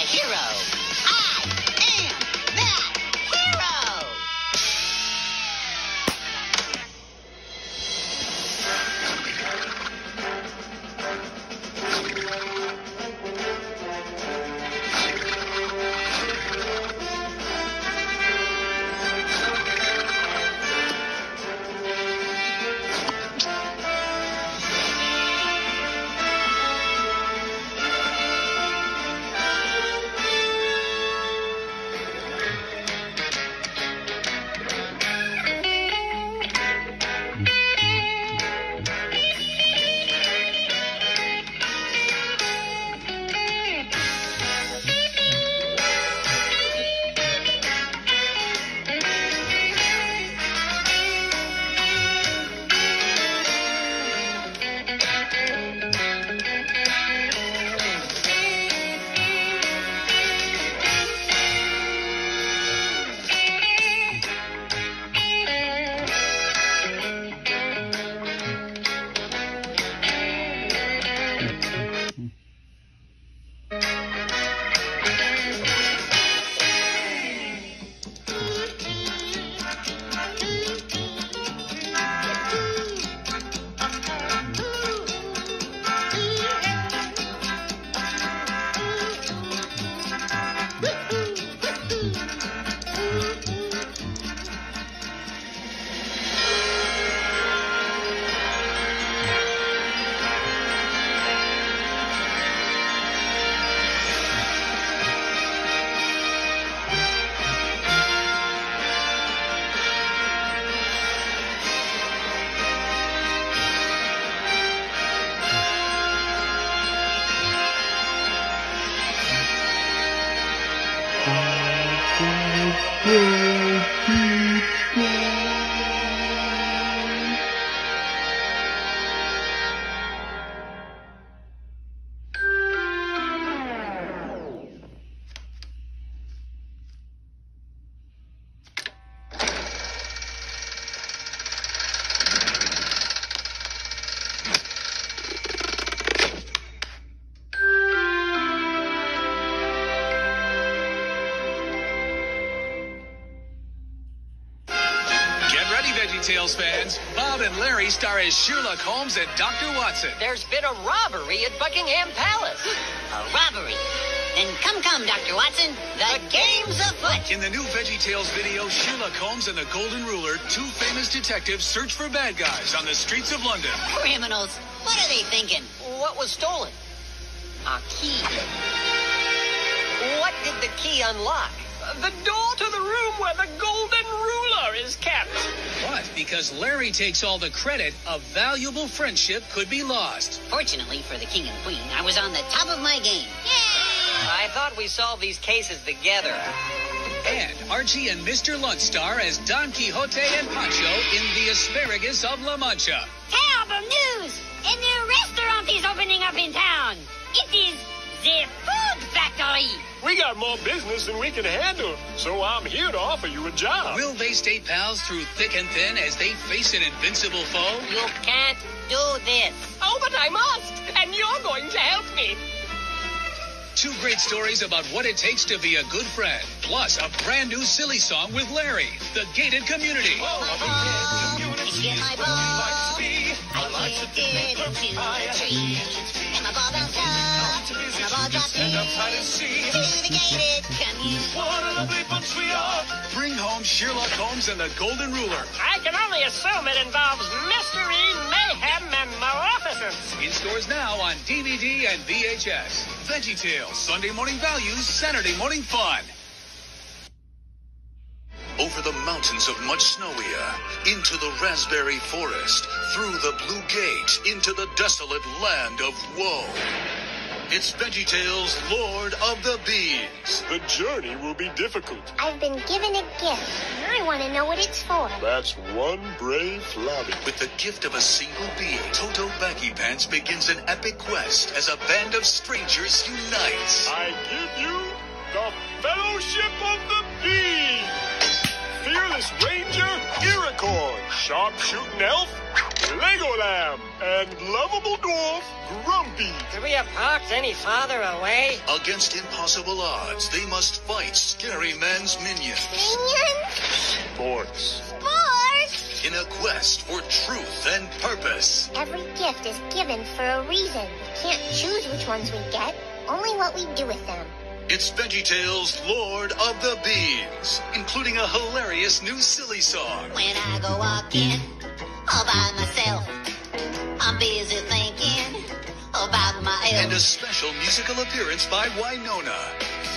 hero. I am that hero. VeggieTales fans, Bob and Larry star as Sherlock Holmes and Dr. Watson. There's been a robbery at Buckingham Palace. A robbery. Then come, Dr. Watson. The game's afoot. In the new VeggieTales video, Sherlock Holmes and the Golden Ruler, two famous detectives search for bad guys on the streets of London. Criminals. What are they thinking? What was stolen? A key. What did the key unlock? The door to the room where the Golden Ruler is kept. But because Larry takes all the credit, a valuable friendship could be lost. Fortunately for the king and queen, I was on the top of my game. Yay! I thought we solved these cases together. And Archie and Mr. Lunch star as Don Quixote and Pancho in The Asparagus of La Mancha. Terrible news! A new restaurant is opening up in town. It is the Food Factory. We got more business than we can handle, so I'm here to offer you a job. Will they stay pals through thick and thin as they face an invincible foe? You can't do this. Oh, but I must, and you're going to help me. Two great stories about what it takes to be a good friend, plus a brand new silly song with Larry, The Gated Community. If you get my ball, I kick it into the tree. And my ball bounced up, and my ball dropped in to the gated community. What a lovely bunch we are. Bring home Sherlock Holmes and the Golden Ruler. I can only assume it involves mystery, mayhem, and maleficence. In stores now on DVD and VHS. VeggieTales, Sunday morning values, Saturday morning fun. Over the mountains of much snowier, into the raspberry forest, through the blue gate, into the desolate land of woe. It's VeggieTales, Lord of the Beans. The journey will be difficult. I've been given a gift, and I want to know what it's for. That's one brave floppy. With the gift of a single bee, Toto Baggy Pants begins an epic quest as a band of strangers unites. I give you the Fellowship of the Bee. Fearless Ranger, Iricorn, Sharpshooting Elf, Legolam, and lovable dwarf Grumpy. Could we have parked any farther away? Against impossible odds, they must fight Scary Man's minions Minions? Sports. Sports? in a quest for truth and purpose. Every gift is given for a reason. We can't choose which ones we get, only what we do with them. It's VeggieTales' Lord of the Beans, including a hilarious new silly song. When I go walking all by myself, I'm busy thinking about my And a special musical appearance by Winona.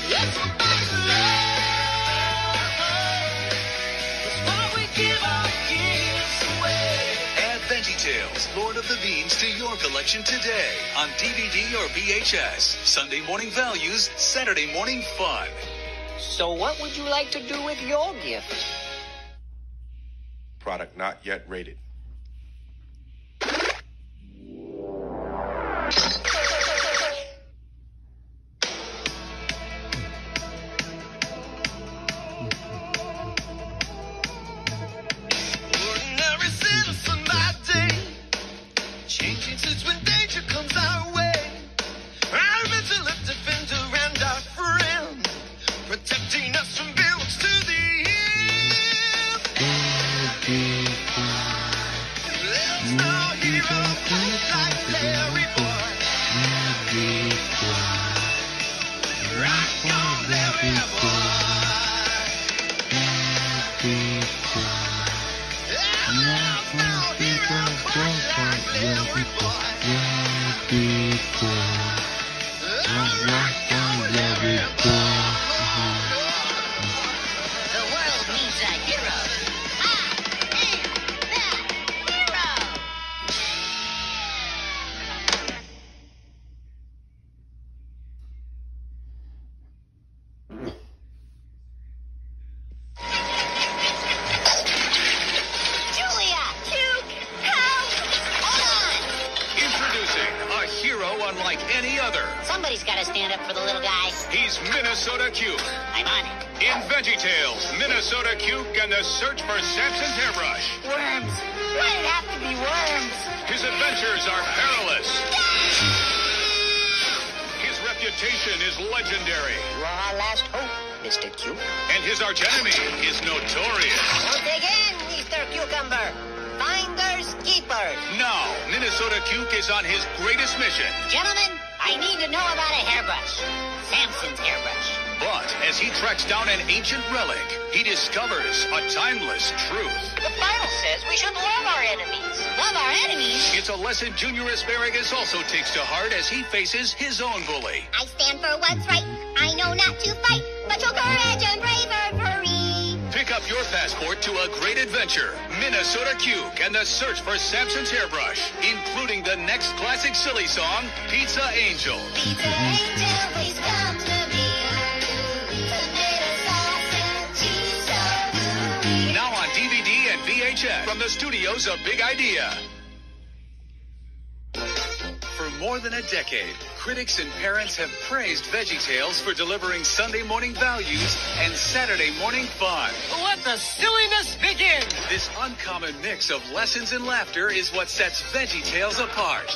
Yes, I find love before we give our gifts away. Add VeggieTales, Lord of the Beans to your collection today on DVD or VHS. Sunday morning values, Saturday morning fun. So what would you like to do with your gift? Product not yet rated. Ordinary citizen by day, changing since when danger comes our way. Our vigilant defender and our friend, protecting us from bills to the end. There's no hero like LarryBoy. Rock on, LarryBoy. There's no hero quite like LarryBoy. Rock on, LarryBoy. The world needs a hero. I am that hero. Julia, Duke, help! Hold on! Introducing a hero unlike any other. Somebody's got to stand up for the little guy. He's Minnesota Cuke. I'm on it. In VeggieTales, Minnesota Cuke and the search for Samson's hairbrush. Worms. Why'd it have to be worms? His adventures are perilous. His reputation is legendary. You are our last hope, Mr. Cute. And his archenemy is notorious. Once again, Mr. Cucumber. Finders, keepers. Now, Minnesota Cuke is on his greatest mission. Gentlemen, I need to know about a hairbrush. Samson's hairbrush. But as he tracks down an ancient relic, he discovers a timeless truth. The Bible says we should love our enemies. Love our enemies. It's a lesson Junior Asparagus also takes to heart as he faces his own bully. I stand for what's right. I know not to fight, but show courage and bravery. Pick up your passport to a great adventure. Minnesota Cuke and the search for Samson's hairbrush, including the next classic silly song, Pizza Angel. Pizza angel, please come to me. Tomato sauce and cheese so Now on DVD and VHS from the studios of Big Idea. For more than a decade, critics and parents have praised VeggieTales for delivering Sunday morning values and Saturday morning fun. Let the silliness begin. This uncommon mix of lessons and laughter is what sets VeggieTales apart.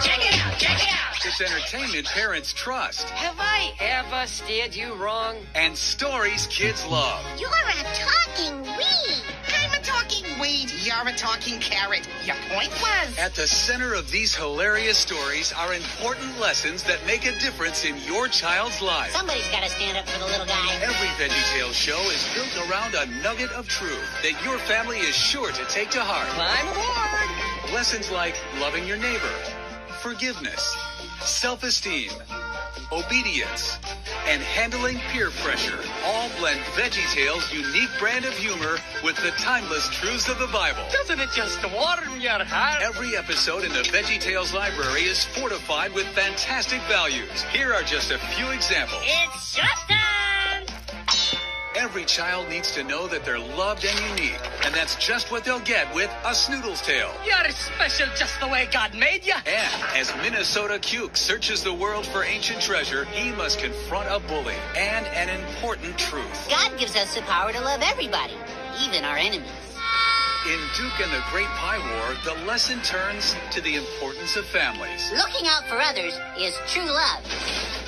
Check it out, check it out. It's entertainment parents trust Have I ever steered you wrong? and stories kids love. You're a talking weed. I'm a talking weed. You're a talking carrot. Your point was. At the center of these hilarious stories are important lessons that make a difference in your child's life. Somebody's got to stand up for the little guy. Every VeggieTales show is built around a nugget of truth that your family is sure to take to heart. Climb aboard. Lessons like loving your neighbor, forgiveness, self-esteem, obedience, and handling peer pressure all blend VeggieTales' unique brand of humor with the timeless truths of the Bible. Doesn't it just warm your heart? Every episode in the VeggieTales library is fortified with fantastic values. Here are just a few examples. It's showtime! Every child needs to know that they're loved and unique, and that's just what they'll get with A Snoodle's Tale. You're special just the way God made you. And as Minnesota Cuke searches the world for ancient treasure, he must confront a bully and an important truth. God gives us the power to love everybody, even our enemies. In Duke and the Great Pie War, the lesson turns to the importance of families. Looking out for others is true love.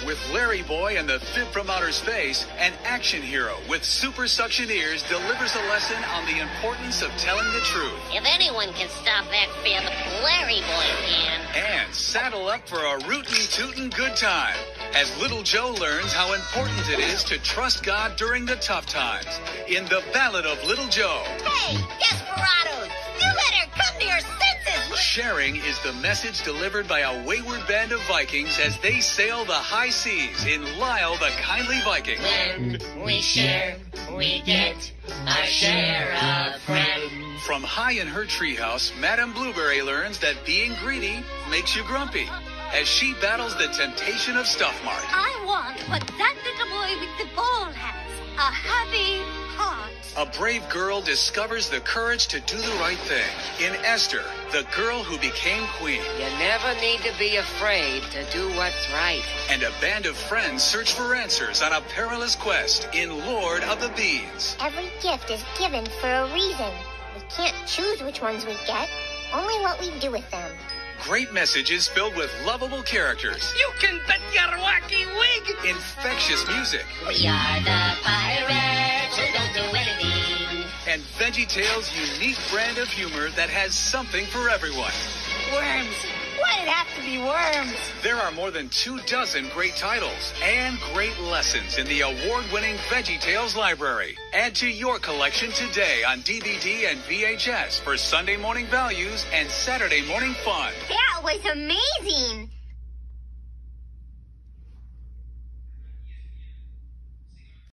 With LarryBoy and the Fib from Outer Space, an action hero with super suction ears delivers a lesson on the importance of telling the truth. If anyone can stop that Fib, LarryBoy can. And saddle up for a rootin' tootin' good time as Little Joe learns how important it is to trust God during the tough times in The Ballad of Little Joe. Hey, desperados, you better come to your senses. Sharing is the message delivered by a wayward band of Vikings as they sail the high seas in Lyle the Kindly Viking. When we share, we get our share of friends. From high in her treehouse, Madame Blueberry learns that being greedy makes you grumpy as she battles the temptation of Stuff Mart. I want what that little boy with the ball has, a happy heart. A brave girl discovers the courage to do the right thing in Esther, the girl who became queen. You never need to be afraid to do what's right. And a band of friends search for answers on a perilous quest in Lord of the Beans. Every gift is given for a reason. We can't choose which ones we get, only what we do with them. Great messages filled with lovable characters. You can bet your wacky wig. Infectious music. We are the pirates who don't do anything. And VeggieTales' unique brand of humor that has something for everyone. Worms. Why'd it have to be worms? There are more than 24 great titles and great lessons in the award-winning VeggieTales library. Add to your collection today on DVD and VHS for Sunday morning values and Saturday morning fun. That was amazing!